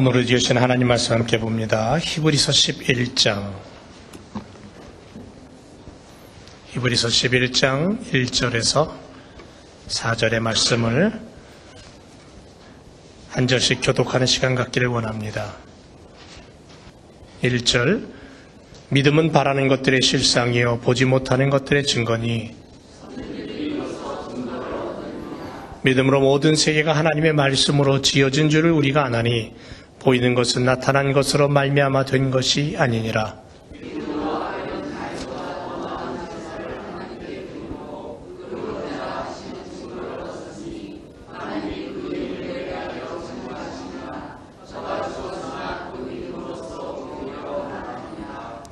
오늘 주신 하나님 말씀 함께 봅니다. 히브리서 11장 1절에서 4절의 말씀을 한 절씩 교독하는 시간 갖기를 원합니다. 1절, 믿음은 바라는 것들의 실상이요 보지 못하는 것들의 증거니 믿음으로 모든 세계가 하나님의 말씀으로 지어진 줄을 우리가 아나니 보이는 것은 나타난 것으로 말미암아 된 것이 아니니라.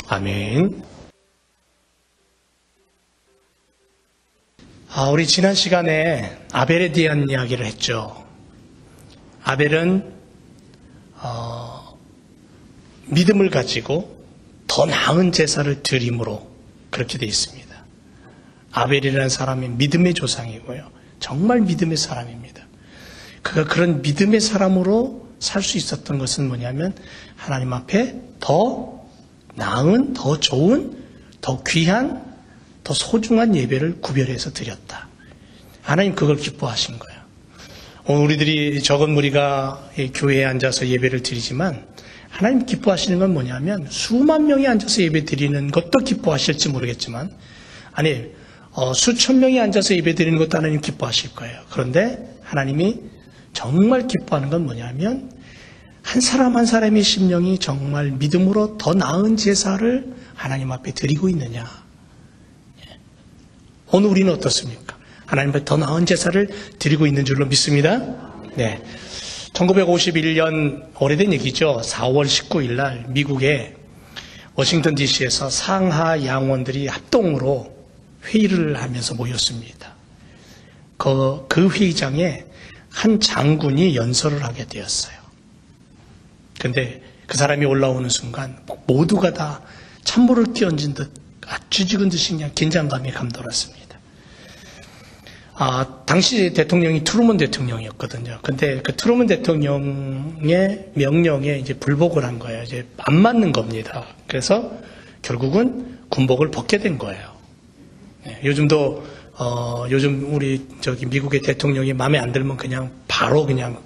아멘. 우리 지난 시간에 아벨에 대한 이야기를 했죠. 아벨은 믿음을 가지고 더 나은 제사를 드림으로 그렇게 되어 있습니다. 아벨이라는 사람이 믿음의 조상이고요. 정말 믿음의 사람입니다. 그가 그런 믿음의 사람으로 살 수 있었던 것은 뭐냐면 하나님 앞에 더 나은, 더 좋은, 더 귀한, 더 소중한 예배를 구별해서 드렸다. 하나님 그걸 기뻐하신 거예요. 오늘 우리들이 적은 무리가 교회에 앉아서 예배를 드리지만 하나님 기뻐하시는 건 뭐냐면 수만 명이 앉아서 예배 드리는 것도 기뻐하실지 모르겠지만 수천 명이 앉아서 예배 드리는 것도 하나님 기뻐하실 거예요. 그런데 하나님이 정말 기뻐하는 건 뭐냐면 한 사람 한 사람의 심령이 정말 믿음으로 더 나은 제사를 하나님 앞에 드리고 있느냐. 오늘 우리는 어떻습니까? 하나님 앞에 더 나은 제사를 드리고 있는 줄로 믿습니다. 네. 1951년 오래된 얘기죠. 4월 19일 날 미국의 워싱턴 DC에서 상하 양원들이 합동으로 회의를 하면서 모였습니다. 그 회의장에 한 장군이 연설을 하게 되었어요. 근데 그 사람이 올라오는 순간 모두가 다 찬물을 끼얹은 듯 아주 죽은 듯이 그냥 긴장감이 감돌았습니다. 당시 대통령이 트루먼 대통령이었거든요. 근데 그 트루먼 대통령의 명령에 이제 불복을 한 거예요. 이제 안 맞는 겁니다. 그래서 결국은 군복을 벗게 된 거예요. 네, 요즘도 요즘 우리 미국의 대통령이 마음에 안 들면 그냥 바로 그냥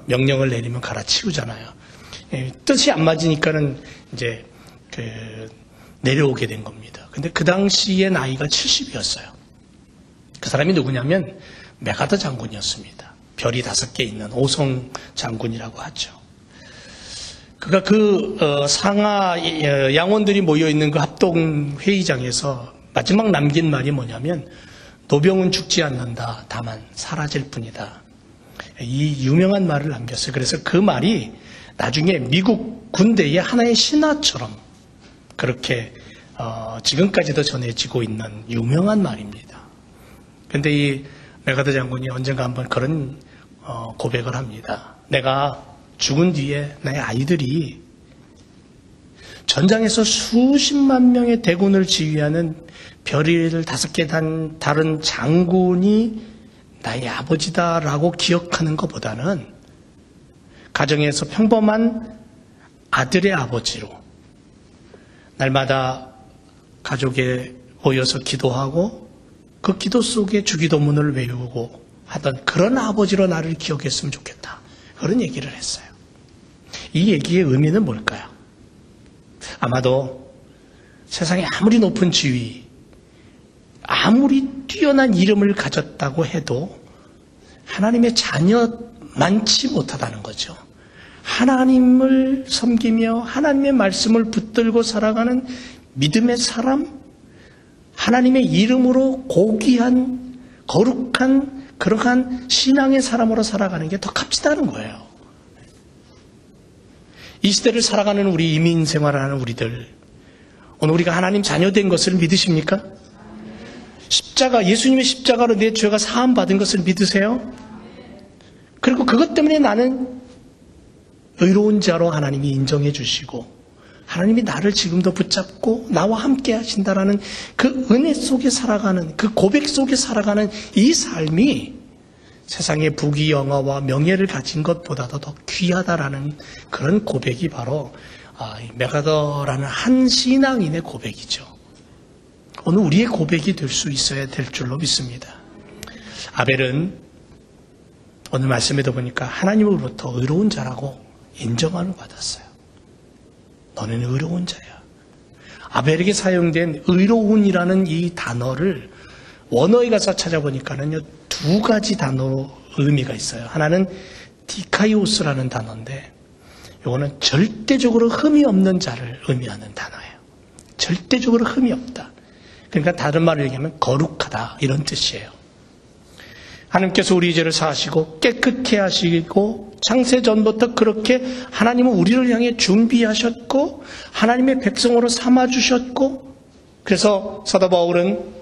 명령을 내리면 갈아치우잖아요. 뜻이 안 맞으니까는 이제 내려오게 된 겁니다. 근데 그 당시에 나이가 70이었어요. 그 사람이 누구냐면 메가더 장군이었습니다. 별이 5개 있는 오성 장군이라고 하죠. 그가 상하 양원들이 모여있는 그 합동 회의장에서 마지막 남긴 말이 뭐냐면 노병은 죽지 않는다. 다만 사라질 뿐이다. 이 유명한 말을 남겼어요. 그래서 그 말이 나중에 미국 군대의 하나의 신화처럼 그렇게 지금까지도 전해지고 있는 유명한 말입니다. 그런데 이 메가더 장군이 언젠가 한번 그런 고백을 합니다. 내가 죽은 뒤에 나의 아이들이 전장에서 수십만 명의 대군을 지휘하는 별을 5개 다른 장군이 나의 아버지다라고 기억하는 것보다는 가정에서 평범한 아들의 아버지로 날마다 가족에 모여서 기도하고 그 기도 속에 주기도문을 외우고 하던 그런 아버지로 나를 기억했으면 좋겠다. 그런 얘기를 했어요. 이 얘기의 의미는 뭘까요? 아마도 세상에 아무리 높은 지위, 아무리 뛰어난 이름을 가졌다고 해도 하나님의 자녀만치 못하다는 거죠. 하나님을 섬기며 하나님의 말씀을 붙들고 살아가는 믿음의 사람, 하나님의 이름으로 고귀한, 거룩한, 그러한 신앙의 사람으로 살아가는 게 더 값지다는 거예요. 이 시대를 살아가는 우리 이민 생활하는 우리들, 오늘 우리가 하나님 자녀된 것을 믿으십니까? 예수님의 십자가로 내 죄가 사함 받은 것을 믿으세요? 그리고 그것 때문에 나는 의로운 자로 하나님이 인정해 주시고 하나님이 나를 지금도 붙잡고 나와 함께 하신다라는 그 은혜 속에 살아가는, 그 고백 속에 살아가는 이 삶이 세상의 부귀 영화와 명예를 가진 것보다도 더 귀하다라는 그런 고백이 바로 이 메가더라는 한 신앙인의 고백이죠. 오늘 우리의 고백이 될 수 있어야 될 줄로 믿습니다. 아벨은 오늘 말씀에도 보니까 하나님으로부터 의로운 자라고 인정함을 받았어요. 너는 의로운 자야. 아벨에게 사용된 의로운이라는 이 단어를 원어에 가서 찾아보니까는요, 두 가지 단어 의미가 있어요. 하나는 디카이오스라는 단어인데, 이거는 절대적으로 흠이 없는 자를 의미하는 단어예요. 절대적으로 흠이 없다. 그러니까 다른 말로 얘기하면 거룩하다, 이런 뜻이에요. 하나님께서 우리 죄를 사하시고 깨끗게 하시고 창세전부터 그렇게 하나님은 우리를 향해 준비하셨고 하나님의 백성으로 삼아주셨고, 그래서 사도 바울은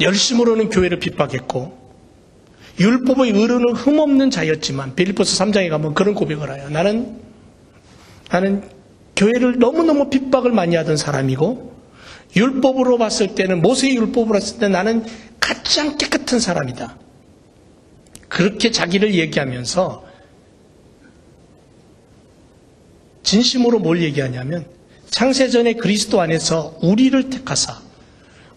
열심으로는 교회를 핍박했고 율법의 의로는 흠없는 자였지만 빌립보서 3장에 가면 그런 고백을 해요. 나는 교회를 너무너무 핍박을 많이 하던 사람이고 율법으로 봤을 때는, 모세의 율법으로 봤을 때 나는 가장 깨끗한 사람이다. 그렇게 자기를 얘기하면서 진심으로 뭘 얘기하냐면, 창세전에 그리스도 안에서 우리를 택하사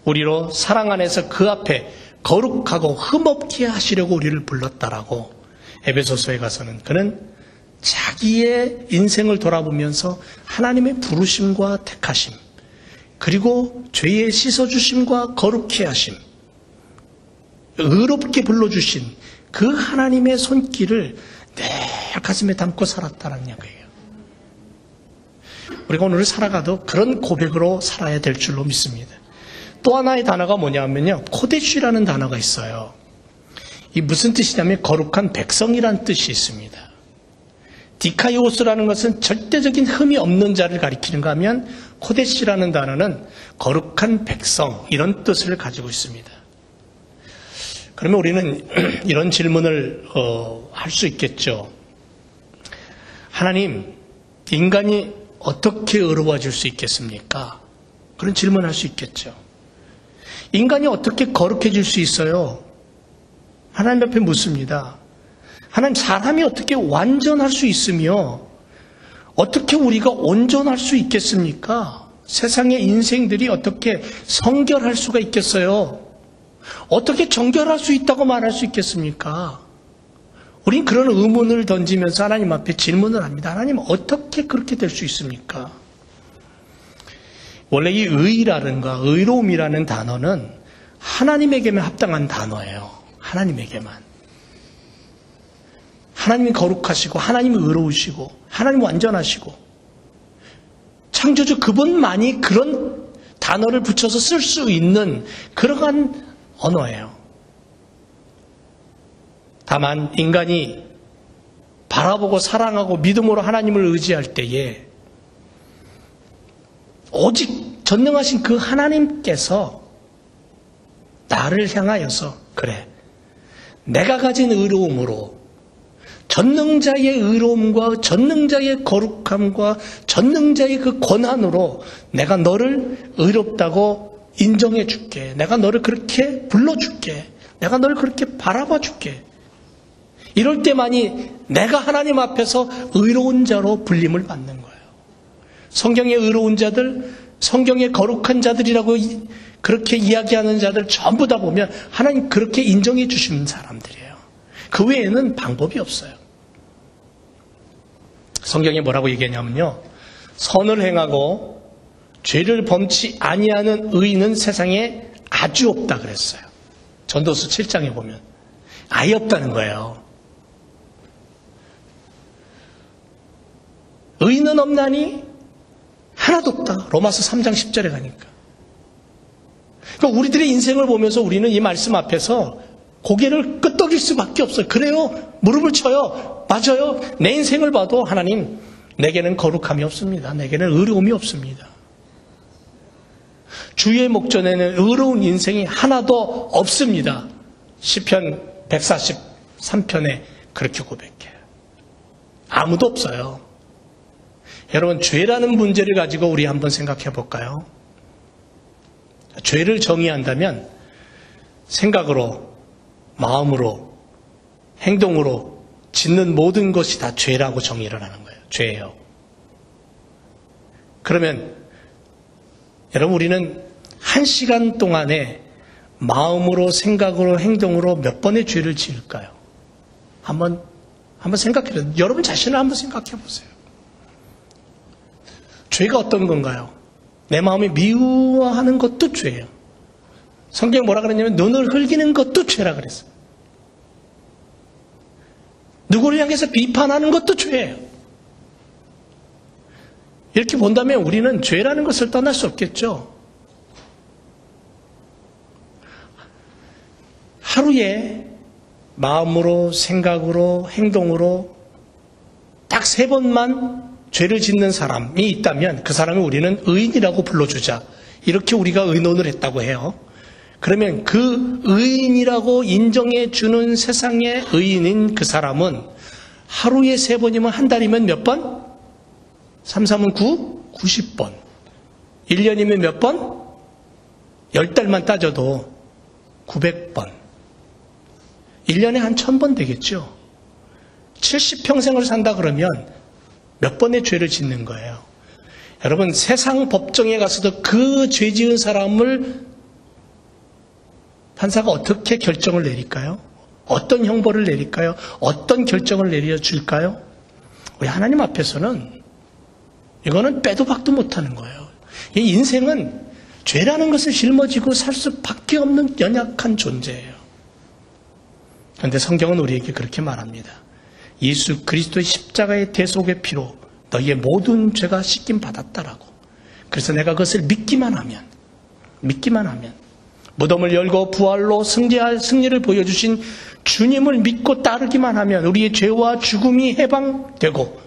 우리로 사랑 안에서 그 앞에 거룩하고 흠없게 하시려고 우리를 불렀다라고 에베소서에 가서는 그는 자기의 인생을 돌아보면서 하나님의 부르심과 택하심, 그리고 죄의 씻어주심과 거룩해 하심, 의롭게 불러주신 그 하나님의 손길을 내 가슴에 담고 살았다는 얘기예요. 우리가 오늘 살아가도 그런 고백으로 살아야 될 줄로 믿습니다. 또 하나의 단어가 뭐냐면요, 코데쉬라는 단어가 있어요. 이 무슨 뜻이냐면 거룩한 백성이라는 뜻이 있습니다. 디카이오스라는 것은 절대적인 흠이 없는 자를 가리키는가 하면, 코데쉬라는 단어는 거룩한 백성, 이런 뜻을 가지고 있습니다. 그러면 우리는 이런 질문을 할 수 있겠죠. 하나님, 인간이 어떻게 의로워질 수 있겠습니까? 그런 질문을 할 수 있겠죠. 인간이 어떻게 거룩해질 수 있어요? 하나님 앞에 묻습니다. 하나님, 사람이 어떻게 완전할 수 있으며 어떻게 우리가 온전할 수 있겠습니까? 세상의 인생들이 어떻게 성결할 수가 있겠어요? 어떻게 정결할 수 있다고 말할 수 있겠습니까? 우린 그런 의문을 던지면서 하나님 앞에 질문을 합니다. 하나님, 어떻게 그렇게 될 수 있습니까? 원래 이 의라든가 의로움이라는 단어는 하나님에게만 합당한 단어예요. 하나님에게만. 하나님이 거룩하시고 하나님이 의로우시고 하나님이 완전하시고 창조주 그분만이 그런 단어를 붙여서 쓸 수 있는 그러한 언어예요. 다만 인간이 바라보고 사랑하고 믿음으로 하나님을 의지할 때에 오직 전능하신 그 하나님께서 나를 향하여서, 그래, 내가 가진 의로움으로 전능자의 의로움과 전능자의 거룩함과 전능자의 그 권한으로 내가 너를 의롭다고 인정해 줄게. 내가 너를 그렇게 불러줄게. 내가 너를 그렇게 바라봐 줄게. 이럴 때만이 내가 하나님 앞에서 의로운 자로 불림을 받는 거예요. 성경의 의로운 자들, 성경의 거룩한 자들이라고 그렇게 이야기하는 자들 전부 다 보면 하나님 그렇게 인정해 주시는 사람들이에요. 그 외에는 방법이 없어요. 성경에 뭐라고 얘기하냐면요, 선을 행하고 죄를 범치 아니하는 의인은 세상에 아주 없다 그랬어요. 전도서 7장에 보면 아예 없다는 거예요. 의인은 없나니 하나도 없다. 로마서 3장 10절에 가니까. 그러니까 우리들의 인생을 보면서 우리는 이 말씀 앞에서 고개를 끄덕일 수밖에 없어요. 그래요. 무릎을 쳐요. 맞아요. 내 인생을 봐도 하나님, 내게는 거룩함이 없습니다. 내게는 의로움이 없습니다. 주의 목전에는 의로운 인생이 하나도 없습니다. 시편 143편에 그렇게 고백해요. 아무도 없어요. 여러분, 죄라는 문제를 가지고 우리 한번 생각해 볼까요? 죄를 정의한다면 생각으로 마음으로, 행동으로 짓는 모든 것이 다 죄라고 정의를 하는 거예요. 죄예요. 그러면 여러분, 우리는 1시간 동안에 마음으로, 생각으로, 행동으로 몇 번의 죄를 지을까요? 한번 생각해보세요. 여러분 자신을 한번 생각해 보세요. 죄가 어떤 건가요? 내 마음이 미워하는 것도 죄예요. 성경에 뭐라 그랬냐면 눈을 흘기는 것도 죄라 그랬어요. 누구를 향해서 비판하는 것도 죄예요. 이렇게 본다면 우리는 죄라는 것을 떠날 수 없겠죠. 하루에 마음으로, 생각으로, 행동으로 딱 3번만 죄를 짓는 사람이 있다면 그 사람을 우리는 의인이라고 불러주자. 이렇게 우리가 의논을 했다고 해요. 그러면 그 의인이라고 인정해주는 세상의 의인인 그 사람은 하루에 3번이면 한 달이면 몇 번? 3, 3은 9? 90번. 1년이면 몇 번? 10달만 따져도 900번. 1년에 한 1000번 되겠죠. 70평생을 산다 그러면 몇 번의 죄를 짓는 거예요. 여러분, 세상 법정에 가서도 그 죄 지은 사람을 판사가 어떻게 결정을 내릴까요? 어떤 형벌을 내릴까요? 어떤 결정을 내려줄까요? 우리 하나님 앞에서는 이거는 빼도 박도 못하는 거예요. 이 인생은 죄라는 것을 짊어지고 살 수밖에 없는 연약한 존재예요. 그런데 성경은 우리에게 그렇게 말합니다. 예수 그리스도의 십자가의 대속의 피로 너희의 모든 죄가 씻김 받았다라고. 그래서 내가 그것을 믿기만 하면 무덤을 열고 부활로 승리를 보여주신 주님을 믿고 따르기만 하면 우리의 죄와 죽음이 해방되고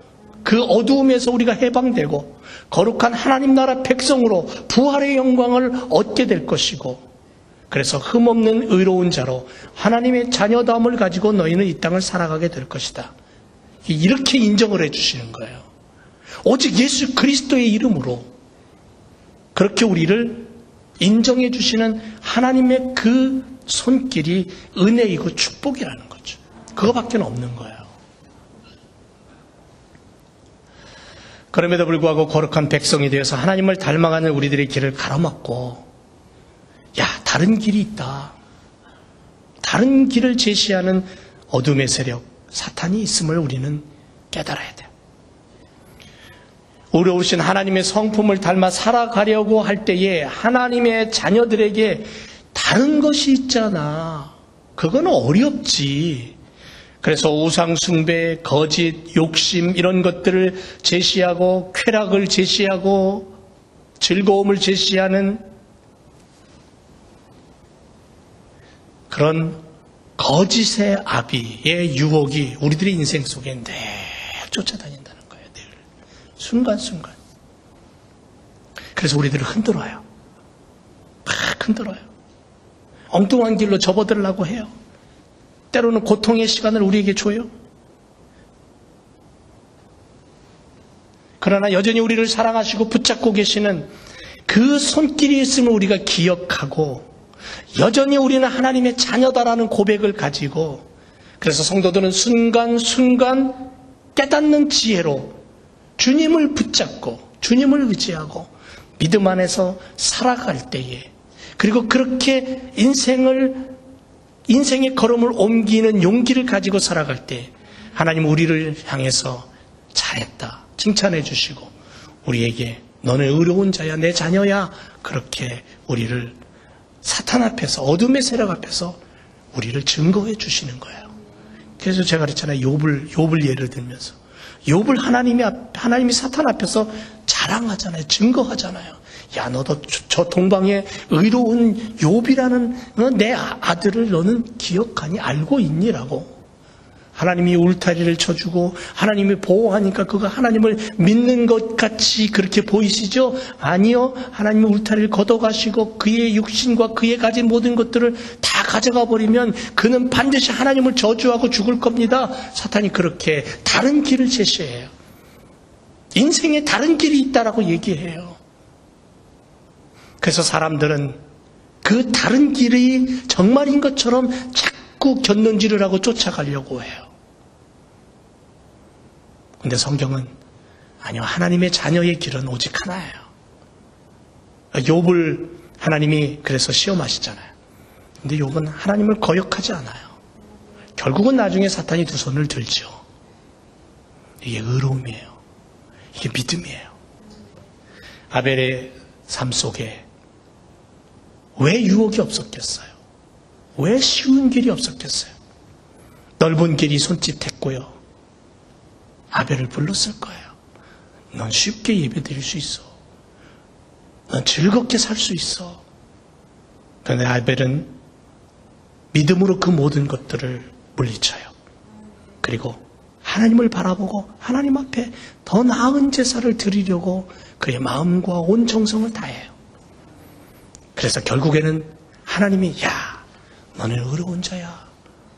그 어두움에서 우리가 해방되고 거룩한 하나님 나라 백성으로 부활의 영광을 얻게 될 것이고, 그래서 흠없는 의로운 자로 하나님의 자녀다움을 가지고 너희는 이 땅을 살아가게 될 것이다. 이렇게 인정을 해주시는 거예요. 오직 예수 그리스도의 이름으로 그렇게 우리를 인정해 주시는 하나님의 그 손길이 은혜이고 축복이라는 거죠. 그거밖에 없는 거예요. 그럼에도 불구하고 거룩한 백성이 되어서 하나님을 닮아가는 우리들의 길을 가로막고, 다른 길이 있다, 다른 길을 제시하는 어둠의 세력 사탄이 있음을 우리는 깨달아야 돼요. 어려우신 하나님의 성품을 닮아 살아가려고 할 때에 하나님의 자녀들에게 다른 것이 있잖아. 그건 어렵지. 그래서 우상숭배, 거짓, 욕심 이런 것들을 제시하고 쾌락을 제시하고 즐거움을 제시하는 그런 거짓의 아비의 유혹이 우리들의 인생 속에 늘 쫓아다닌다는 거예요. 늘. 순간순간. 그래서 우리들을 흔들어요. 막 흔들어요. 엉뚱한 길로 접어들려고 해요. 때로는 고통의 시간을 우리에게 줘요. 그러나 여전히 우리를 사랑하시고 붙잡고 계시는 그 손길이 있음을 우리가 기억하고, 여전히 우리는 하나님의 자녀다라는 고백을 가지고, 그래서 성도들은 순간순간 깨닫는 지혜로 주님을 붙잡고 주님을 의지하고 믿음 안에서 살아갈 때에, 그리고 그렇게 인생의 걸음을 옮기는 용기를 가지고 살아갈 때 하나님 우리를 향해서 잘했다 칭찬해 주시고 우리에게 너는 의로운 자야, 내 자녀야, 그렇게 우리를 사탄 앞에서, 어둠의 세력 앞에서 우리를 증거해 주시는 거예요. 그래서 제가 그랬잖아요. 욥을 예를 들면서 욥을 하나님이 사탄 앞에서 자랑하잖아요. 증거하잖아요. 야, 너도 저 동방의 의로운 욥이라는 내 아들을 너는 기억하니, 알고 있니라고. 하나님이 울타리를 쳐주고 하나님이 보호하니까 그거 하나님을 믿는 것 같이 그렇게 보이시죠? 아니요. 하나님이 울타리를 걷어가시고 그의 육신과 그의 가진 모든 것들을 다 가져가 버리면 그는 반드시 하나님을 저주하고 죽을 겁니다. 사탄이 그렇게 다른 길을 제시해요. 인생에 다른 길이 있다라고 얘기해요. 그래서 사람들은 그 다른 길이 정말인 것처럼 자꾸 자꾸 곁눈질을 하고 쫓아가려고 해요. 근데 성경은 아니요, 하나님의 자녀의 길은 오직 하나예요. 욥을 하나님이 그래서 시험하시잖아요. 근데 욥은 하나님을 거역하지 않아요. 결국은 나중에 사탄이 두 손을 들죠. 이게 의로움이에요. 이게 믿음이에요. 아벨의 삶 속에 왜 유혹이 없었겠어요? 왜 쉬운 길이 없었겠어요? 넓은 길이 손짓했고요. 아벨을 불렀을 거예요. 넌 쉽게 예배드릴 수 있어. 넌 즐겁게 살 수 있어. 그런데 아벨은 믿음으로 그 모든 것들을 물리쳐요. 그리고 하나님을 바라보고 하나님 앞에 더 나은 제사를 드리려고 그의 마음과 온 정성을 다해요. 그래서 결국에는 하나님이 야, 너는 의로운 자야.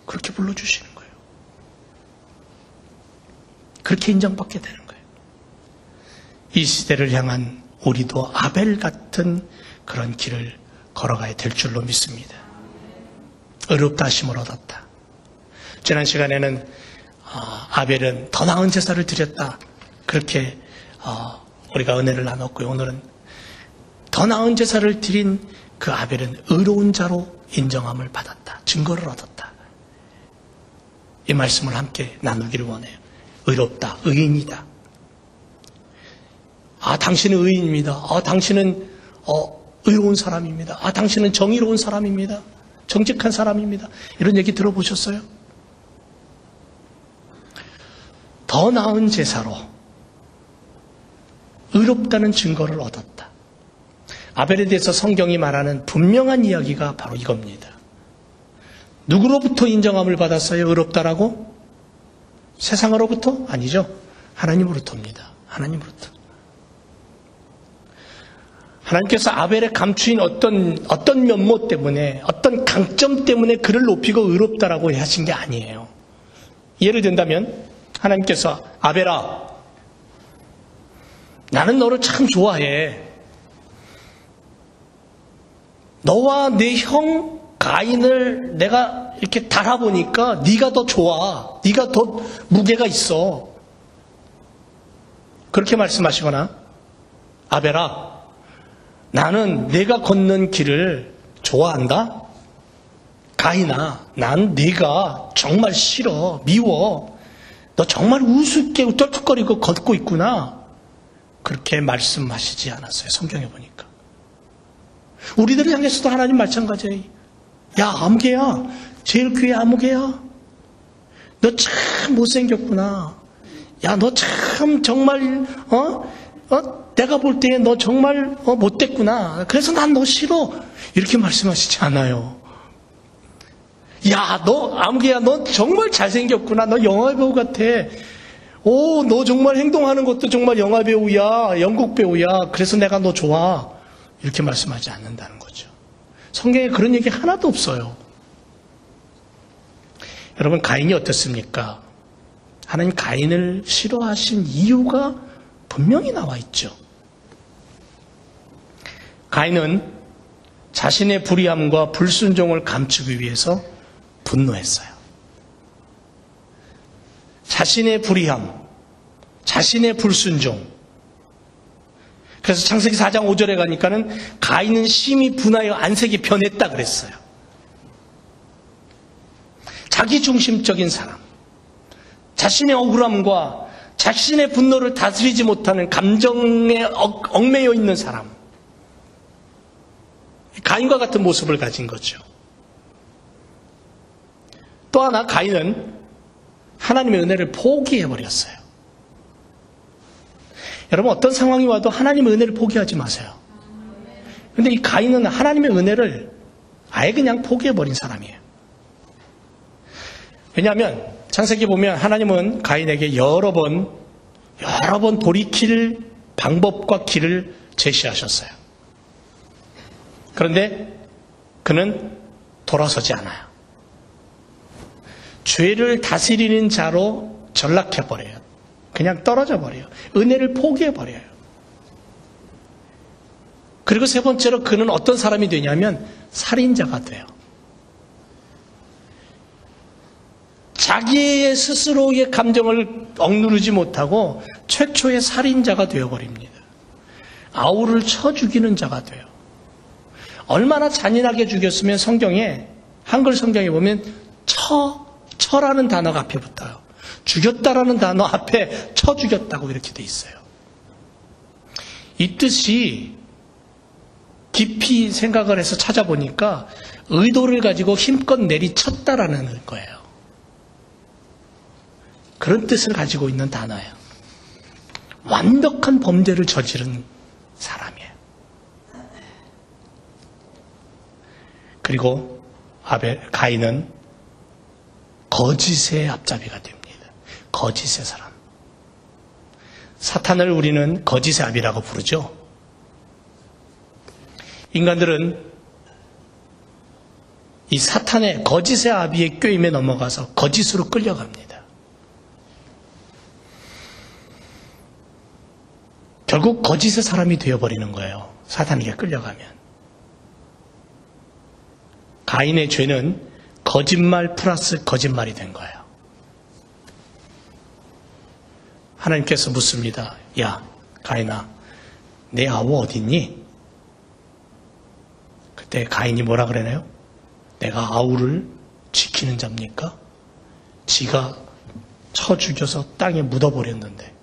그렇게 불러주시는 거예요. 그렇게 인정받게 되는 거예요. 이 시대를 향한 우리도 아벨 같은 그런 길을 걸어가야 될 줄로 믿습니다. 의롭다 하심을 얻었다. 지난 시간에는 아벨은 더 나은 제사를 드렸다. 그렇게 우리가 은혜를 나눴고요. 오늘은 더 나은 제사를 드린 그 아벨은 의로운 자로 인정함을 받았다. 증거를 얻었다. 이 말씀을 함께 나누기를 원해요. 의롭다. 의인이다. 당신은 의인입니다. 당신은 의로운 사람입니다. 당신은 정의로운 사람입니다. 정직한 사람입니다. 이런 얘기 들어보셨어요? 더 나은 제사로 의롭다는 증거를 얻었다. 아벨에 대해서 성경이 말하는 분명한 이야기가 바로 이겁니다. 누구로부터 인정함을 받았어요? 의롭다라고? 세상으로부터? 아니죠. 하나님으로부터입니다. 하나님으로부터. 하나님께서 아벨에 감추인 어떤 면모 때문에, 어떤 강점 때문에 그를 높이고 의롭다라고 하신 게 아니에요. 예를 든다면 하나님께서 아벨아, 나는 너를 참 좋아해. 너와 내 형 가인을 내가 이렇게 달아보니까 네가 더 좋아. 네가 더 무게가 있어. 그렇게 말씀하시거나 아벨아, 나는 내가 걷는 길을 좋아한다. 가인아, 난 네가 정말 싫어. 미워. 너 정말 우습게 떨뚝거리고 걷고 있구나. 그렇게 말씀하시지 않았어요. 성경에 보니까. 우리들을 향해서도 하나님 마찬가지예요. 야, 아무개야. 제일 귀해 아무개야. 너 참 못생겼구나. 야, 너 참 정말 내가 볼 때 너 정말 못됐구나. 그래서 난 너 싫어. 이렇게 말씀하시지 않아요. 야, 너 아무개야. 너 정말 잘생겼구나. 너 영화배우 같아. 오, 너 정말 행동하는 것도 정말 영화배우야. 연극배우야. 그래서 내가 너 좋아. 이렇게 말씀하지 않는다는 거죠. 성경에 그런 얘기 하나도 없어요. 여러분, 가인이 어떻습니까? 하나님 가인을 싫어하신 이유가 분명히 나와 있죠. 가인은 자신의 불의함과 불순종을 감추기 위해서 분노했어요. 자신의 불의함, 자신의 불순종. 그래서 창세기 4장 5절에 가니까는 가인은 심히 분하여 안색이 변했다 그랬어요. 자기 중심적인 사람, 자신의 억울함과 자신의 분노를 다스리지 못하는 감정에 얽매여 있는 사람, 가인과 같은 모습을 가진 거죠. 또 하나, 가인은 하나님의 은혜를 포기해버렸어요. 여러분, 어떤 상황이 와도 하나님의 은혜를 포기하지 마세요. 그런데 이 가인은 하나님의 은혜를 아예 그냥 포기해버린 사람이에요. 왜냐하면 창세기 보면 하나님은 가인에게 여러 번 돌이킬 방법과 길을 제시하셨어요. 그런데 그는 돌아서지 않아요. 죄를 다스리는 자로 전락해버려요. 그냥 떨어져 버려요. 은혜를 포기해버려요. 그리고 세 번째로 그는 어떤 사람이 되냐면 살인자가 돼요. 자기의 스스로의 감정을 억누르지 못하고 최초의 살인자가 되어버립니다. 아우를 쳐 죽이는 자가 돼요. 얼마나 잔인하게 죽였으면 성경에, 한글 성경에 보면 쳐라는 단어가 앞에 붙어요. 죽였다라는 단어 앞에 쳐 죽였다고 이렇게 돼 있어요. 이 뜻이 깊이 생각을 해서 찾아보니까 의도를 가지고 힘껏 내리쳤다라는 거예요. 그런 뜻을 가지고 있는 단어예요. 완벽한 범죄를 저지른 사람이에요. 그리고 가인은 거짓의 앞잡이가 됩니다. 거짓의 사람. 사탄을 우리는 거짓의 아비라고 부르죠. 인간들은 이 사탄의 거짓의 아비의 꾀임에 넘어가서 거짓으로 끌려갑니다. 결국 거짓의 사람이 되어버리는 거예요. 사탄에게 끌려가면. 가인의 죄는 거짓말 플러스 거짓말이 된 거예요. 하나님께서 묻습니다. 야, 가인아, 내 아우 어디 있니? 그때 가인이 뭐라 그러나요? 내가 아우를 지키는 자입니까? 지가 쳐 죽여서 땅에 묻어버렸는데.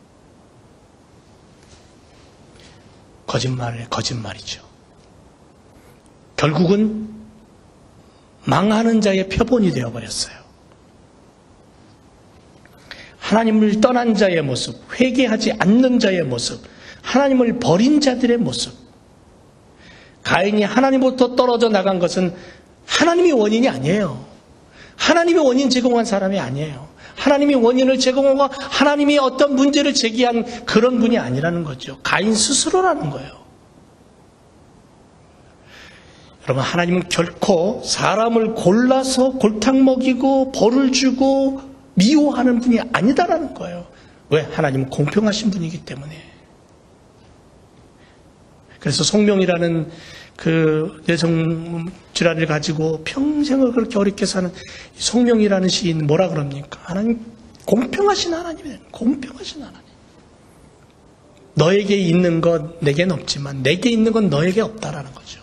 거짓말이죠. 결국은 망하는 자의 표본이 되어버렸어요. 하나님을 떠난 자의 모습, 회개하지 않는 자의 모습, 하나님을 버린 자들의 모습. 가인이 하나님부터 떨어져 나간 것은 하나님이 원인이 아니에요. 하나님이 원인 제공한 사람이 아니에요. 하나님이 원인을 제공하고 하나님이 어떤 문제를 제기한 그런 분이 아니라는 거죠. 가인 스스로라는 거예요. 여러분, 하나님은 결코 사람을 골라서 골탕 먹이고 벌을 주고 미워하는 분이 아니다라는 거예요. 왜? 하나님은 공평하신 분이기 때문에. 그래서 송명이라는 그 여성 질환을 가지고 평생을 그렇게 어렵게 사는 송명이라는 시인 뭐라 그럽니까? 하나님 공평하신 하나님이에요. 공평하신 하나님. 너에게 있는 것 내게는 없지만 내게 있는 건 너에게 없다라는 거죠.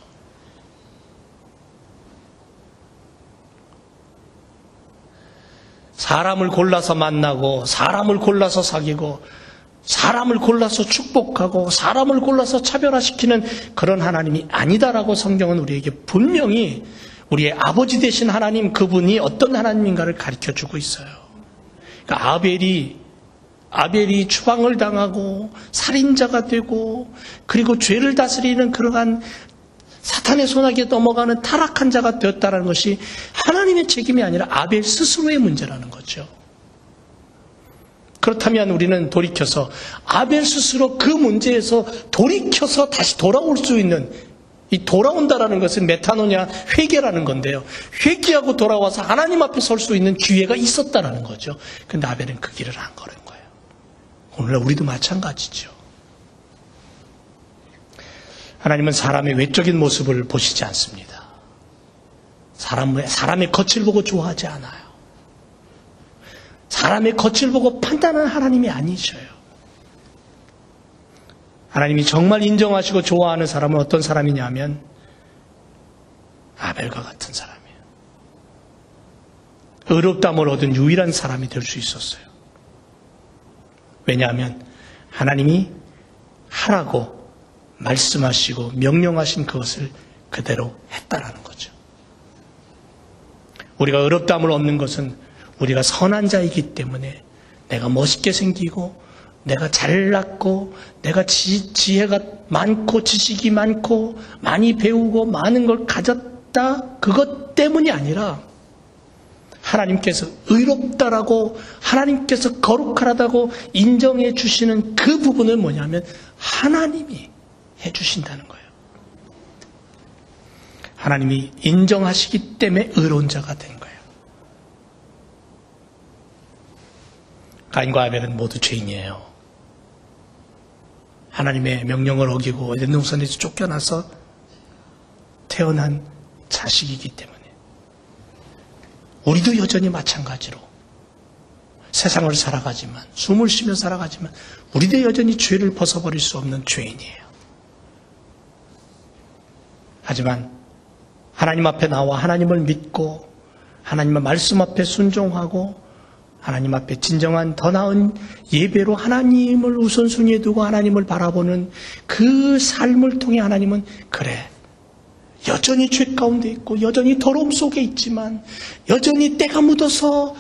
사람을 골라서 만나고 사람을 골라서 사귀고 사람을 골라서 축복하고 사람을 골라서 차별화시키는 그런 하나님이 아니다라고 성경은 우리에게 분명히 우리의 아버지 되신 하나님, 그분이 어떤 하나님인가를 가르쳐주고 있어요. 그러니까 아벨이 추방을 당하고 살인자가 되고 그리고 죄를 다스리는 그러한 사탄의 손아귀에 넘어가는 타락한 자가 되었다는 것이 하나님의 책임이 아니라 아벨 스스로의 문제라는 거죠. 그렇다면 우리는 돌이켜서 아벨 스스로 그 문제에서 돌이켜서 다시 돌아올 수 있는, 이 돌아온다라는 것은 메타노냐, 회개라는 건데요. 회개하고 돌아와서 하나님 앞에 설 수 있는 기회가 있었다라는 거죠. 근데 아벨은 그 길을 안 걸은 거예요. 오늘날 우리도 마찬가지죠. 하나님은 사람의 외적인 모습을 보시지 않습니다. 사람의 겉을 보고 좋아하지 않아요. 사람의 겉을 보고 판단하는 하나님이 아니셔요. 하나님이 정말 인정하시고 좋아하는 사람은 어떤 사람이냐면 아벨과 같은 사람이에요. 의롭다함을 얻은 유일한 사람이 될 수 있었어요. 왜냐하면 하나님이 하라고 말씀하시고 명령하신 그것을 그대로 했다라는 거죠. 우리가 의롭다함을 얻는 것은 우리가 선한 자이기 때문에 내가 멋있게 생기고 내가 잘났고 내가 지혜가 많고 지식이 많고 많이 배우고 많은 걸 가졌다, 그것 때문이 아니라 하나님께서 의롭다라고 하나님께서 거룩하다고 인정해 주시는 그 부분은 뭐냐면 하나님이 해주신다는 거예요. 하나님이 인정하시기 때문에 의로운 자가 된 거예요. 가인과 아벨은 모두 죄인이에요. 하나님의 명령을 어기고 에덴 동산에서 쫓겨나서 태어난 자식이기 때문에 우리도 여전히 마찬가지로 세상을 살아가지만, 숨을 쉬며 살아가지만 우리도 여전히 죄를 벗어버릴 수 없는 죄인이에요. 하지만 하나님 앞에 나와 하나님을 믿고 하나님의 말씀 앞에 순종하고 하나님 앞에 진정한 더 나은 예배로 하나님을 우선순위에 두고 하나님을 바라보는 그 삶을 통해 하나님은 그래, 여전히 죄 가운데 있고 여전히 더러움 속에 있지만 여전히 때가 묻어서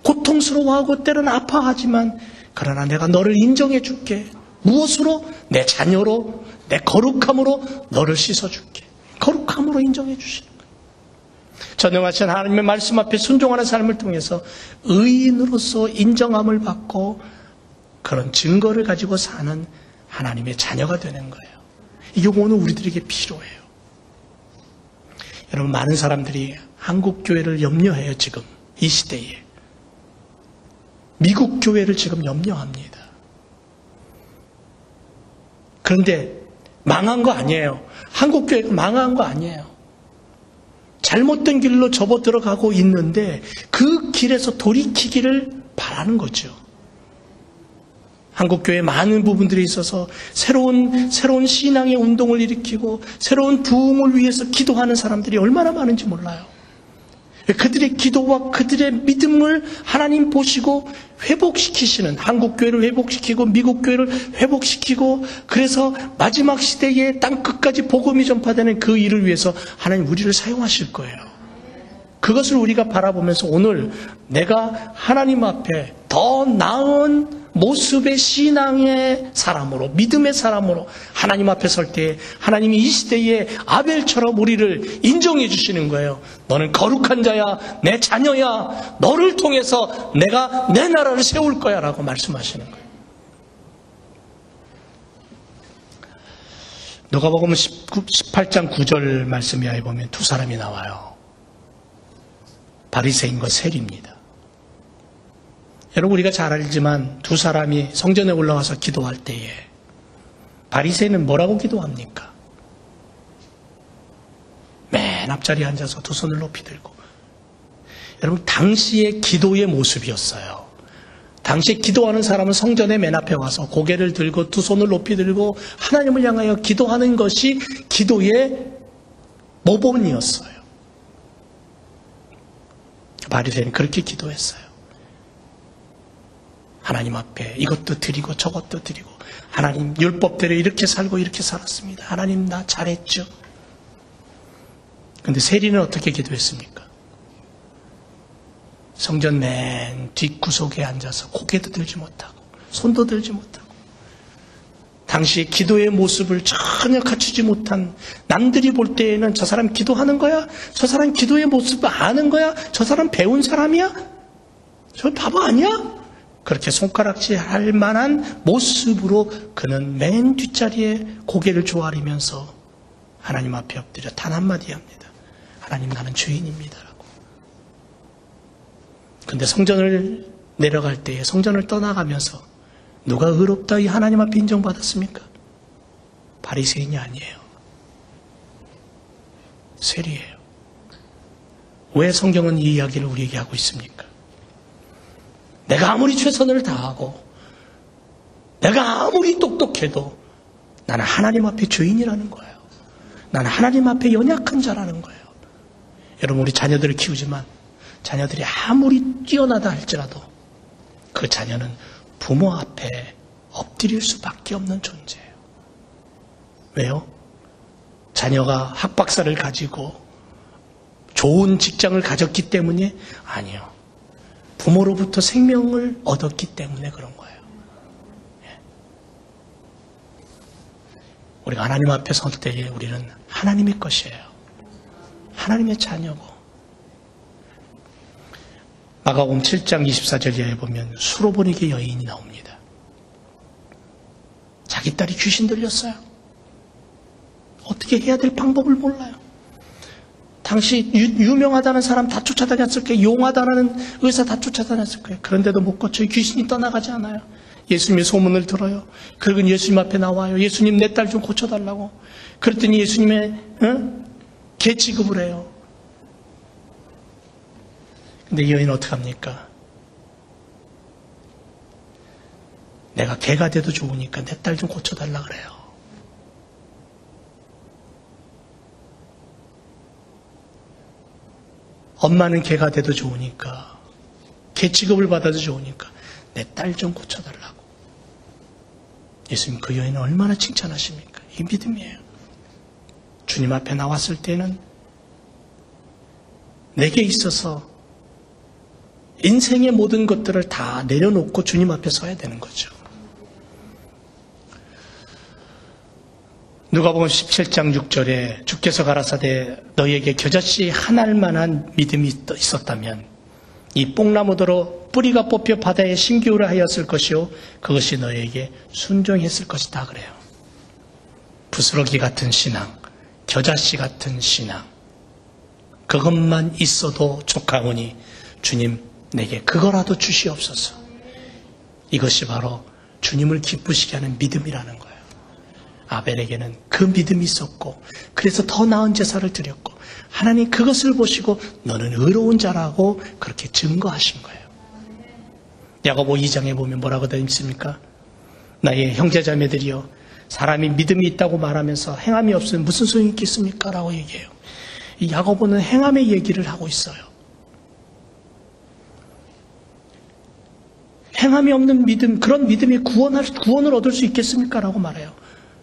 고통스러워하고 때로는 아파하지만 그러나 내가 너를 인정해 줄게. 무엇으로? 내 자녀로, 내 거룩함으로 너를 씻어줄게. 거룩함으로 인정해 주시는 거예요. 전능하신 하나님의 말씀 앞에 순종하는 삶을 통해서 의인으로서 인정함을 받고 그런 증거를 가지고 사는 하나님의 자녀가 되는 거예요. 이게 오늘 우리들에게 필요해요. 여러분, 많은 사람들이 한국 교회를 염려해요. 지금 이 시대에 미국 교회를 지금 염려합니다. 그런데 망한 거 아니에요. 한국 교회가 망한 거 아니에요. 잘못된 길로 접어 들어가고 있는데 그 길에서 돌이키기를 바라는 거죠. 한국 교회 많은 부분들이 있어서 새로운 신앙의 운동을 일으키고 새로운 부흥을 위해서 기도하는 사람들이 얼마나 많은지 몰라요. 그들의 기도와 그들의 믿음을 하나님 보시고 회복시키시는, 한국 교회를 회복시키고 미국 교회를 회복시키고 그래서 마지막 시대에 땅 끝까지 복음이 전파되는 그 일을 위해서 하나님 우리를 사용하실 거예요. 그것을 우리가 바라보면서 오늘 내가 하나님 앞에 더 나은 모습의 신앙의 사람으로, 믿음의 사람으로 하나님 앞에 설 때 하나님이 이 시대에 아벨처럼 우리를 인정해 주시는 거예요. 너는 거룩한 자야, 내 자녀야, 너를 통해서 내가 내 나라를 세울 거야 라고 말씀하시는 거예요. 누가복음 18장 9절 말씀에 보면 두 사람이 나와요. 바리새인과 세리입니다. 여러분, 우리가 잘 알지만 두 사람이 성전에 올라와서 기도할 때에 바리새인은 뭐라고 기도합니까? 맨 앞자리에 앉아서 두 손을 높이 들고. 여러분, 당시의 기도의 모습이었어요. 당시에 기도하는 사람은 성전의 맨 앞에 와서 고개를 들고 두 손을 높이 들고 하나님을 향하여 기도하는 것이 기도의 모본이었어요. 바리새인은 그렇게 기도했어요. 하나님 앞에 이것도 드리고 저것도 드리고, 하나님 율법대로 이렇게 살고 이렇게 살았습니다. 하나님 나 잘했죠. 그런데 세리는 어떻게 기도했습니까? 성전 맨 뒷구석에 앉아서 고개도 들지 못하고 손도 들지 못하고, 당시 기도의 모습을 전혀 갖추지 못한, 남들이 볼 때에는 저 사람 기도하는 거야? 저 사람 기도의 모습을 아는 거야? 저 사람 배운 사람이야? 저 바보 아니야? 그렇게 손가락질 할 만한 모습으로 그는 맨 뒷자리에 고개를 조아리면서 하나님 앞에 엎드려 단 한마디 합니다. 하나님, 나는 죄인입니다 라고. 근데 성전을 내려갈 때에, 성전을 떠나가면서 누가 의롭다 이 하나님 앞에 인정받았습니까? 바리새인이 아니에요. 세리예요. 왜 성경은 이 이야기를 우리에게 하고 있습니까? 내가 아무리 최선을 다하고 내가 아무리 똑똑해도 나는 하나님 앞에 죄인이라는 거예요. 나는 하나님 앞에 연약한 자라는 거예요. 여러분, 우리 자녀들을 키우지만 자녀들이 아무리 뛰어나다 할지라도 그 자녀는 부모 앞에 엎드릴 수밖에 없는 존재예요. 왜요? 자녀가 학박사를 가지고 좋은 직장을 가졌기 때문에? 아니요. 부모로부터 생명을 얻었기 때문에 그런 거예요. 우리가 하나님 앞에 설 때에 우리는 하나님의 것이에요. 하나님의 자녀고. 마가복음 7장 24절에 보면 수로보니게 여인이 나옵니다. 자기 딸이 귀신 들렸어요. 어떻게 해야 될 방법을 몰라요. 당시 유명하다는 사람 다 쫓아다녔을 거예요. 용하다는 의사 다 쫓아다녔을 거예요. 그런데도 못 고쳐요. 귀신이 떠나가지 않아요. 예수님의 소문을 들어요. 그리고 예수님 앞에 나와요. 예수님, 내 딸 좀 고쳐달라고. 그랬더니 예수님의 개 취급을 해요. 근데 이 여인은 어떡합니까? 내가 개가 돼도 좋으니까 내 딸 좀 고쳐달라 그래요. 엄마는 개가 돼도 좋으니까, 개 취급을 받아도 좋으니까 내 딸 좀 고쳐달라고. 예수님 그 여인은 얼마나 칭찬하십니까? 이 믿음이에요. 주님 앞에 나왔을 때는 내게 있어서 인생의 모든 것들을 다 내려놓고 주님 앞에 서야 되는 거죠. 누가복음 17장 6절에 주께서 가라사대 너희에게 겨자씨 한 알만한 믿음이 있었다면 이 뽕나무더러 뿌리가 뽑혀 바다에 심기울을 하였을 것이요 그것이 너희에게 순종했을 것이다 그래요. 부스러기 같은 신앙, 겨자씨 같은 신앙, 그것만 있어도 족하오니 주님 내게 그거라도 주시옵소서. 이것이 바로 주님을 기쁘시게 하는 믿음이라는 거예요. 아벨에게는 그 믿음이 있었고 그래서 더 나은 제사를 드렸고 하나님 그것을 보시고 너는 의로운 자라고 그렇게 증거하신 거예요. 야고보 2장에 보면 뭐라고 되어 있습니까? 나의 형제자매들이여 사람이 믿음이 있다고 말하면서 행함이 없으면 무슨 소용이 있겠습니까? 라고 얘기해요. 이 야고보는 행함의 얘기를 하고 있어요. 행함이 없는 믿음, 그런 믿음이 구원을 얻을 수 있겠습니까? 라고 말해요.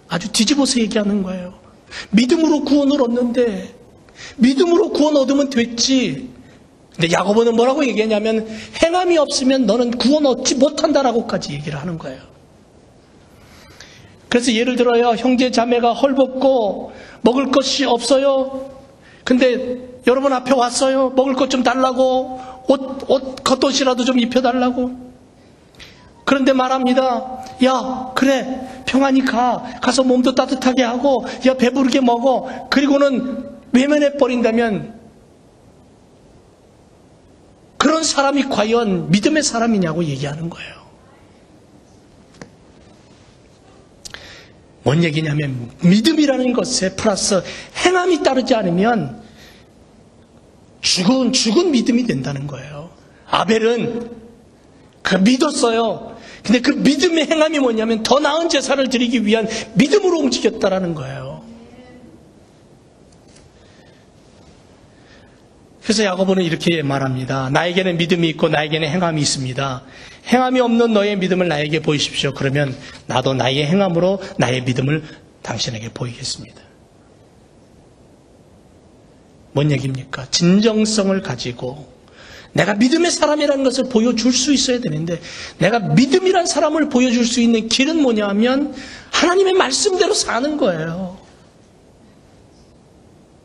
아주 뒤집어서 얘기하는 거예요. 믿음으로 구원을 얻는데 믿음으로 구원 얻으면 됐지. 근데 야고보는 뭐라고 얘기하냐면 행함이 없으면 너는 구원 얻지 못한다라고까지 얘기를 하는 거예요. 그래서 예를 들어요. 형제 자매가 헐벗고 먹을 것이 없어요. 근데 여러분 앞에 왔어요. 먹을 것 좀 달라고 겉옷이라도 좀 입혀달라고. 그런데 말합니다. 야, 그래, 평안히 가서 몸도 따뜻하게 하고, 야, 배부르게 먹어. 그리고는 외면해버린다면, 그런 사람이 과연 믿음의 사람이냐고 얘기하는 거예요. 뭔 얘기냐면, 믿음이라는 것에 플러스 행함이 따르지 않으면, 죽은 믿음이 된다는 거예요. 아벨은 믿었어요. 근데 그 믿음의 행함이 뭐냐면 더 나은 제사를 드리기 위한 믿음으로 움직였다라는 거예요. 그래서 야고보는 이렇게 말합니다. 나에게는 믿음이 있고 나에게는 행함이 있습니다. 행함이 없는 너의 믿음을 나에게 보이십시오. 그러면 나도 나의 행함으로 나의 믿음을 당신에게 보이겠습니다. 뭔 얘기입니까? 진정성을 가지고 내가 믿음의 사람이라는 것을 보여줄 수 있어야 되는데 내가 믿음이란 사람을 보여줄 수 있는 길은 뭐냐 하면 하나님의 말씀대로 사는 거예요.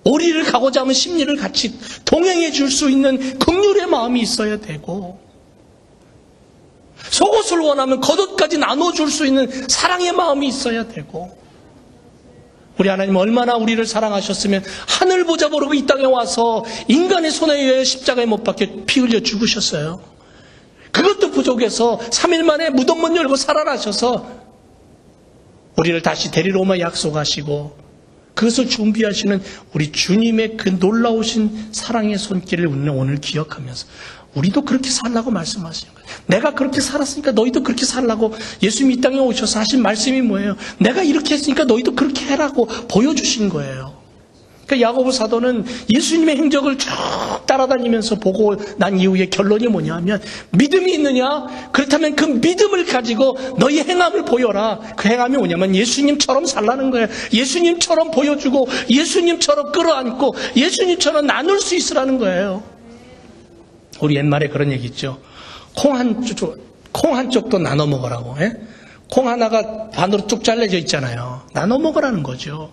오리를 가고자 하면 심리를 같이 동행해 줄 수 있는 긍휼의 마음이 있어야 되고 속옷을 원하면 겉옷까지 나눠줄 수 있는 사랑의 마음이 있어야 되고 우리 하나님 얼마나 우리를 사랑하셨으면 하늘 보자 모르고 이 땅에 와서 인간의 손에 의해 십자가에 못 박혀 피 흘려 죽으셨어요. 그것도 부족해서 3일 만에 무덤문 열고 살아나셔서 우리를 다시 데리러 오마 약속하시고 그것을 준비하시는 우리 주님의 그 놀라우신 사랑의 손길을 우리는 오늘 기억하면서 우리도 그렇게 살라고 말씀하시는 거예요. 내가 그렇게 살았으니까 너희도 그렇게 살라고 예수님이 이 땅에 오셔서 하신 말씀이 뭐예요? 내가 이렇게 했으니까 너희도 그렇게 해라고 보여주신 거예요. 그러니까 야고보 사도는 예수님의 행적을 쭉 따라다니면서 보고 난 이후에 결론이 뭐냐 하면 믿음이 있느냐? 그렇다면 그 믿음을 가지고 너희 행함을 보여라. 그 행함이 뭐냐면 예수님처럼 살라는 거예요. 예수님처럼 보여주고 예수님처럼 끌어안고 예수님처럼 나눌 수 있으라는 거예요. 우리 옛말에 그런 얘기 있죠. 콩 한쪽도 나눠 먹으라고. 예? 콩 하나가 반으로 쭉 잘려져 있잖아요. 나눠 먹으라는 거죠.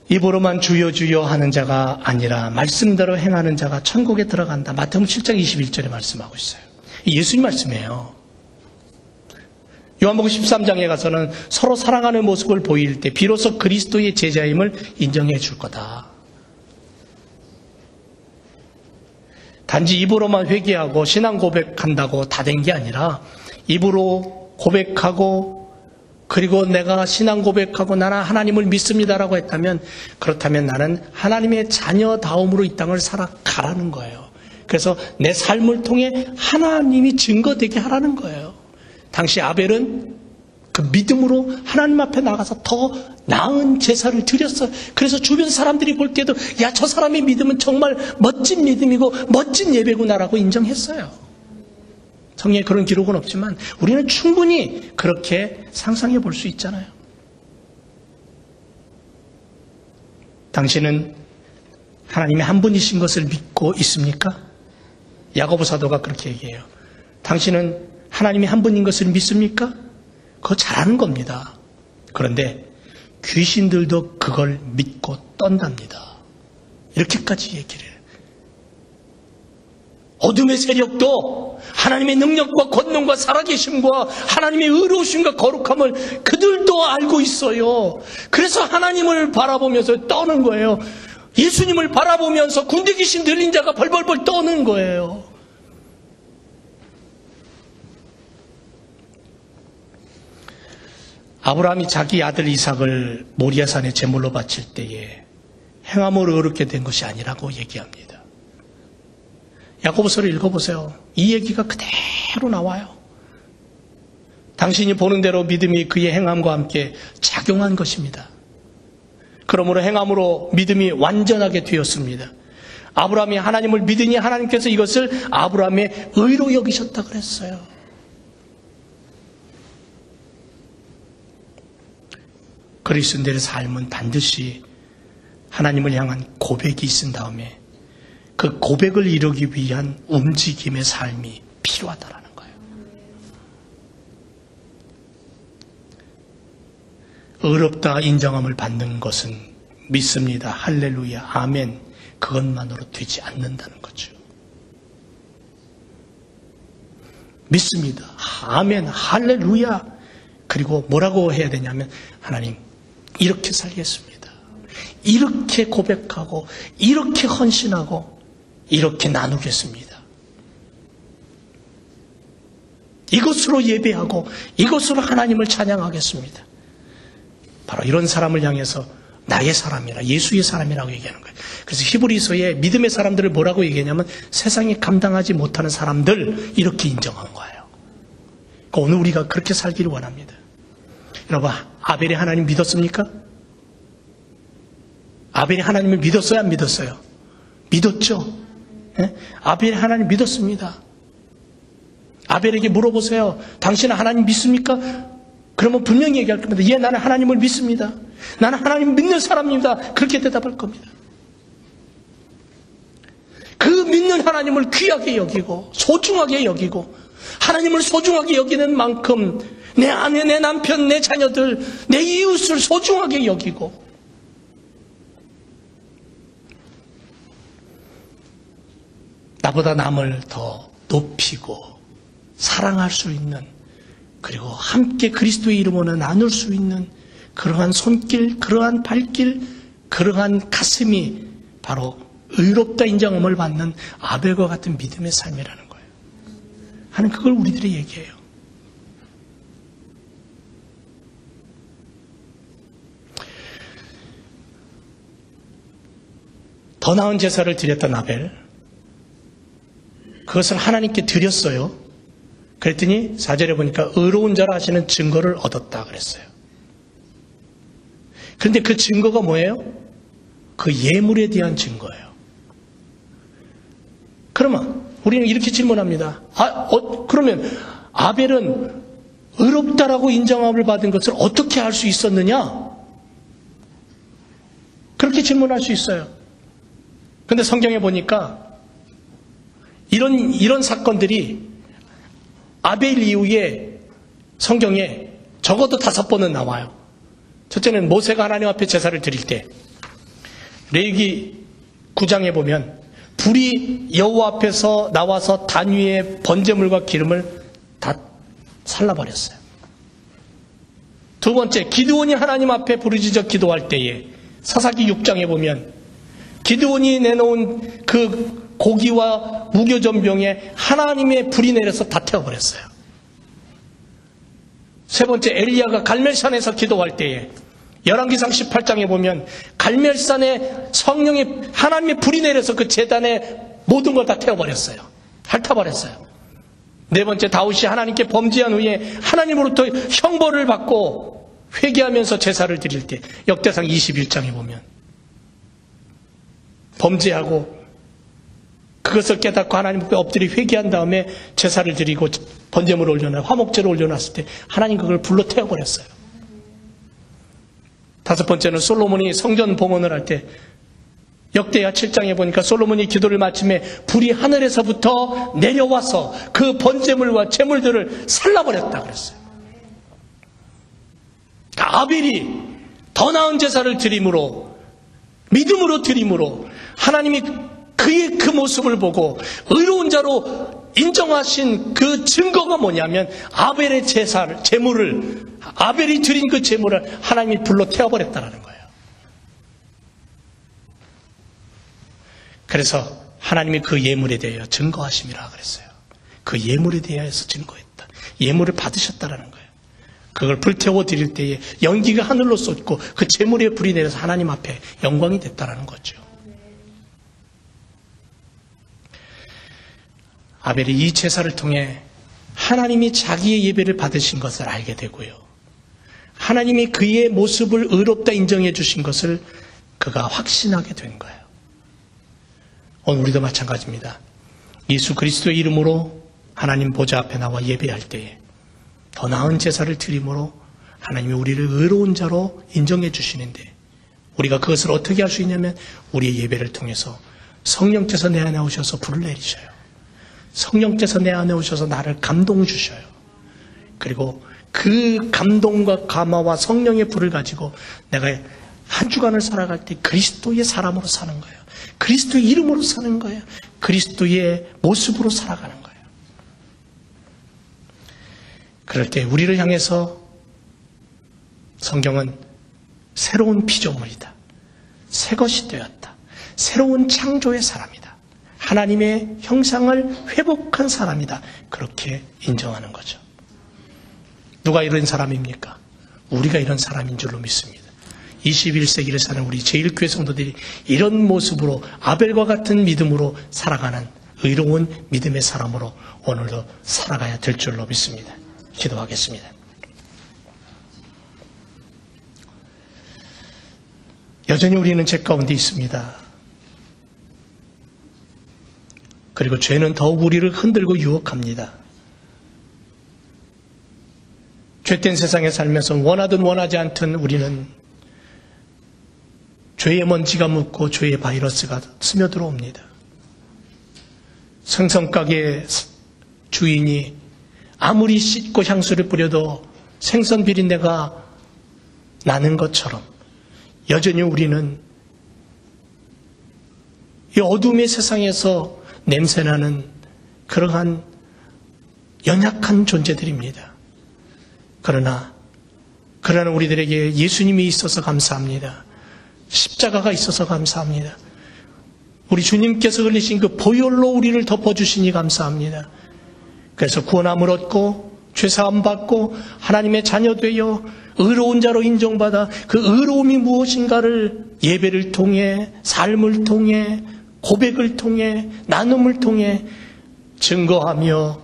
입으로만 주여 주여 하는 자가 아니라 말씀대로 행하는 자가 천국에 들어간다. 마태복음 7장 21절에 말씀하고 있어요. 예수님 말씀이에요. 요한복음 13장에 가서는 서로 사랑하는 모습을 보일 때 비로소 그리스도의 제자임을 인정해 줄 거다. 단지 입으로만 회개하고 신앙 고백한다고 다 된 게 아니라 입으로 고백하고 그리고 내가 신앙 고백하고 나는 하나님을 믿습니다라고 했다면 그렇다면 나는 하나님의 자녀다움으로 이 땅을 살아가라는 거예요. 그래서 내 삶을 통해 하나님이 증거되게 하라는 거예요. 당시 아벨은 그 믿음으로 하나님 앞에 나가서 더 나은 제사를 드렸어요. 그래서 주변 사람들이 볼 때도 야, 저 사람의 믿음은 정말 멋진 믿음이고 멋진 예배구나라고 인정했어요. 성경에 그런 기록은 없지만 우리는 충분히 그렇게 상상해 볼 수 있잖아요. 당신은 하나님의 한 분이신 것을 믿고 있습니까? 야고보 사도가 그렇게 얘기해요. 당신은 하나님이 한 분인 것을 믿습니까? 그거 잘하는 겁니다. 그런데 귀신들도 그걸 믿고 떤답니다. 이렇게까지 얘기를 해요. 어둠의 세력도 하나님의 능력과 권능과 살아계심과 하나님의 의로우심과 거룩함을 그들도 알고 있어요. 그래서 하나님을 바라보면서 떠는 거예요. 예수님을 바라보면서 군대 귀신 들린 자가 벌벌벌 떠는 거예요. 아브라함이 자기 아들 이삭을 모리아산에 제물로 바칠 때에 행함으로 의롭게 된 것이 아니라고 얘기합니다. 야고보서를 읽어보세요. 이 얘기가 그대로 나와요. 당신이 보는 대로 믿음이 그의 행함과 함께 작용한 것입니다. 그러므로 행함으로 믿음이 완전하게 되었습니다. 아브라함이 하나님을 믿으니 하나님께서 이것을 아브라함의 의로 여기셨다 그랬어요. 그리스도인들의 삶은 반드시 하나님을 향한 고백이 있은 다음에 그 고백을 이루기 위한 움직임의 삶이 필요하다라는 거예요. 의롭다 인정함을 받는 것은 믿습니다. 할렐루야, 아멘. 그것만으로 되지 않는다는 거죠. 믿습니다. 아멘, 할렐루야. 그리고 뭐라고 해야 되냐면 하나님 이렇게 살겠습니다. 이렇게 고백하고 이렇게 헌신하고 이렇게 나누겠습니다. 이것으로 예배하고 이것으로 하나님을 찬양하겠습니다. 바로 이런 사람을 향해서 나의 사람이라, 예수의 사람이라고 얘기하는 거예요. 그래서 히브리서에 믿음의 사람들을 뭐라고 얘기하냐면 세상이 감당하지 못하는 사람들, 이렇게 인정한 거예요. 그러니까 오늘 우리가 그렇게 살기를 원합니다. 여러분, 아벨이 하나님 믿었습니까? 아벨이 하나님을 믿었어요, 안 믿었어요? 믿었죠. 예? 아벨이 하나님 믿었습니다. 아벨에게 물어보세요. 당신은 하나님 믿습니까? 그러면 분명히 얘기할 겁니다. 예, 나는 하나님을 믿습니다. 나는 하나님 믿는 사람입니다. 그렇게 대답할 겁니다. 그 믿는 하나님을 귀하게 여기고 소중하게 여기고 하나님을 소중하게 여기는 만큼 내 아내, 내 남편, 내 자녀들, 내 이웃을 소중하게 여기고 나보다 남을 더 높이고 사랑할 수 있는, 그리고 함께 그리스도의 이름으로 나눌 수 있는 그러한 손길, 그러한 발길, 그러한 가슴이 바로 의롭다 인정함을 받는 아벨과 같은 믿음의 삶이라는 거예요. 하는 그걸 우리들이 얘기해요. 더 나은 제사를 드렸던 아벨, 그것을 하나님께 드렸어요. 그랬더니 4절에 보니까 의로운 자라 하시는 증거를 얻었다 그랬어요. 그런데 그 증거가 뭐예요? 그 예물에 대한 증거예요. 그러면 우리는 이렇게 질문합니다. 그러면 아벨은 의롭다라고 인정함을 받은 것을 어떻게 알 수 있었느냐? 그렇게 질문할 수 있어요. 그런데 성경에 보니까 이런 사건들이 아벨 이후에 성경에 적어도 5번은 나와요. 첫째는 모세가 하나님 앞에 제사를 드릴 때 레위기 9장에 보면 불이 여호와 앞에서 나와서 단 위에 번제물과 기름을 다 살라버렸어요. 두 번째, 기드온이 하나님 앞에 부르짖어 기도할 때에 사사기 6장에 보면 기드온이 내놓은 그 고기와 무교전병에 하나님의 불이 내려서 다 태워버렸어요. 세 번째, 엘리야가 갈멜산에서 기도할 때에 열왕기상 18장에 보면 갈멜산에 성령의 하나님의 불이 내려서 그 제단에 모든 걸 다 태워버렸어요. 핥아버렸어요. 네 번째, 다윗이 하나님께 범죄한 후에 하나님으로부터 형벌을 받고 회개하면서 제사를 드릴 때, 역대상 21장에 보면 범죄하고 그것을 깨닫고 하나님 앞에 엎드려 회개한 다음에 제사를 드리고 번제물을 올려놔 화목제를 올려놨을 때 하나님 그걸 불로 태워버렸어요. 다섯 번째는 솔로몬이 성전 봉헌을 할 때 역대하 7장에 보니까 솔로몬이 기도를 마침에 불이 하늘에서부터 내려와서 그 번제물과 제물들을 살라버렸다 그랬어요. 아벨이 더 나은 제사를 드림으로, 믿음으로 드림으로 하나님이 그의 그 모습을 보고 의로운 자로 인정하신 그 증거가 뭐냐면 아벨의 제사를, 제물을, 아벨이 드린 그 제물을 하나님이 불로 태워버렸다는 거예요. 그래서 하나님이 그 예물에 대하여 증거하심이라 그랬어요. 그 예물에 대하여서 증거했다. 예물을 받으셨다라는 거예요. 그걸 불태워 드릴 때에 연기가 하늘로 쏟고 그 제물에 불이 내려서 하나님 앞에 영광이 됐다라는 거죠. 아벨이 이 제사를 통해 하나님이 자기의 예배를 받으신 것을 알게 되고요. 하나님이 그의 모습을 의롭다 인정해 주신 것을 그가 확신하게 된 거예요. 오늘 우리도 마찬가지입니다. 예수 그리스도의 이름으로 하나님 보좌 앞에 나와 예배할 때에 더 나은 제사를 드림으로 하나님이 우리를 의로운 자로 인정해 주시는데 우리가 그것을 어떻게 할 수 있냐면 우리의 예배를 통해서 성령께서 내 안에 오셔서 불을 내리셔요. 성령께서 내 안에 오셔서 나를 감동 주셔요. 그리고 그 감동과 감화와 성령의 불을 가지고 내가 한 주간을 살아갈 때 그리스도의 사람으로 사는 거예요. 그리스도의 이름으로 사는 거예요. 그리스도의 모습으로 살아가는 거예요. 그럴 때 우리를 향해서 성경은 새로운 피조물이다. 새 것이 되었다. 새로운 창조의 사람이다. 하나님의 형상을 회복한 사람이다. 그렇게 인정하는 거죠. 누가 이런 사람입니까? 우리가 이런 사람인 줄로 믿습니다. 21세기를 사는 우리 제1교회 성도들이 이런 모습으로 아벨과 같은 믿음으로 살아가는 의로운 믿음의 사람으로 오늘도 살아가야 될 줄로 믿습니다. 기도하겠습니다. 여전히 우리는 죄 가운데 있습니다. 그리고 죄는 더욱 우리를 흔들고 유혹합니다. 죄된 세상에 살면서 원하든 원하지 않든 우리는 죄의 먼지가 묻고 죄의 바이러스가 스며들어옵니다. 생선가게 주인이 아무리 씻고 향수를 뿌려도 생선 비린내가 나는 것처럼 여전히 우리는 이 어둠의 세상에서 냄새나는 그러한 연약한 존재들입니다. 그러나 우리들에게 예수님이 있어서 감사합니다. 십자가가 있어서 감사합니다. 우리 주님께서 흘리신 그 보혈로 우리를 덮어주시니 감사합니다. 그래서 구원함을 얻고 죄사함 받고 하나님의 자녀 되어 의로운 자로 인정받아 그 의로움이 무엇인가를 예배를 통해 삶을 통해 고백을 통해 나눔을 통해 증거하며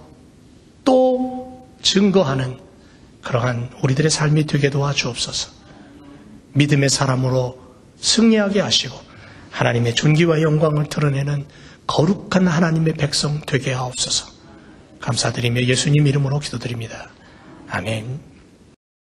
또 증거하는 그러한 우리들의 삶이 되게 도와주옵소서. 믿음의 사람으로 승리하게 하시고 하나님의 존귀와 영광을 드러내는 거룩한 하나님의 백성 되게 하옵소서. 감사드리며 예수님 이름으로 기도드립니다. 아멘.